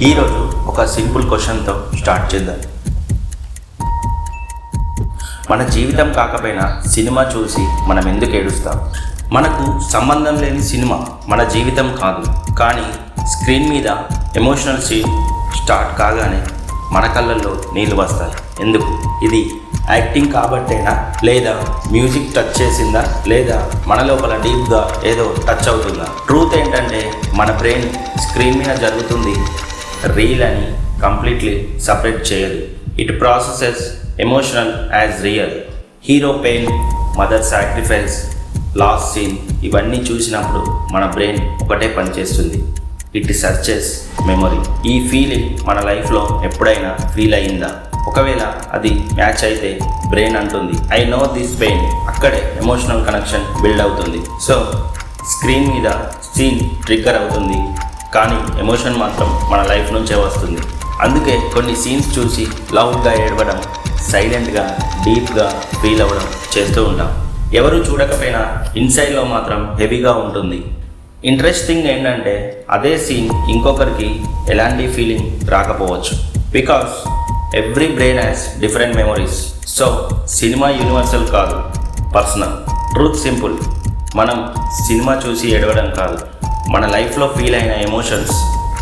ఈరోజు ఒక simple క్వశ్చన్తో start చేద్దాం. మన జీవితం కాకపోయినా సినిమా చూసి మనం ఎందుకు ఏడుస్తాం? మనకు సంబంధం లేని సినిమా మన జీవితం కాదు, కానీ స్క్రీన్ మీద ఎమోషనల్ సీన్ స్టార్ట్ కాగానే మన కళ్ళల్లో నీళ్ళు వస్తాయి. ఎందుకు? ఇది యాక్టింగ్ కాబట్టేనా, లేదా మ్యూజిక్ టచ్ చేసిందా, లేదా మన లోపల డీప్గా ఏదో టచ్ అవుతుందా? ట్రూత్ ఏంటంటే మన బ్రెయిన్ స్క్రీన్ మీద జరుగుతుంది రీల్ అని కంప్లీట్లీ సపరేట్ చేయదు. It processes emotional as real. Hero pain, mother sacrifice, last scene ఇవన్నీ చూసినప్పుడు మన బ్రెయిన్ ఒకటే పనిచేస్తుంది. It searches memory. ఈ ఫీలింగ్ మన లైఫ్లో ఎప్పుడైనా ఫీల్ అయ్యిందా? ఒకవేళ అది మ్యాచ్ అయితే బ్రెయిన్ అంటుంది ఐ నో దిస్ పెయిన్. అక్కడే ఎమోషనల్ కనెక్షన్ బిల్డ్ అవుతుంది. సో స్క్రీన్ మీద సీన్ ట్రిగ్గర్ అవుతుంది, కానీ ఎమోషన్ మాత్రం మన లైఫ్ నుంచే వస్తుంది. అందుకే కొన్ని సీన్స్ చూసి లౌడ్గా ఏడవడం, సైలెంట్గా డీప్గా ఫీల్ అవ్వడం చేస్తూ ఉంటాం. ఎవరు చూడకపోయినా ఇన్సైడ్లో మాత్రం హెవీగా ఉంటుంది. ఇంట్రెస్టింగ్ ఏంటంటే అదే సీన్ ఇంకొకరికి ఎలాంటి ఫీలింగ్ రాకపోవచ్చు. Because every brain has different memories. So cinema universal కాదు, పర్సనల్. Truth simple. మనం సినిమా చూసి ఏడవడం కాదు, మన లైఫ్లో ఫీల్ అయిన ఎమోషన్స్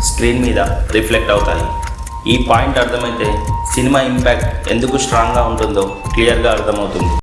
స్క్రీన్ మీద రిఫ్లెక్ట్ అవుతాయి. ఈ పాయింట్ అర్థమైతే సినిమా ఇంపాక్ట్ ఎందుకు స్ట్రాంగ్గా ఉంటుందో క్లియర్గా అర్థమవుతుంది.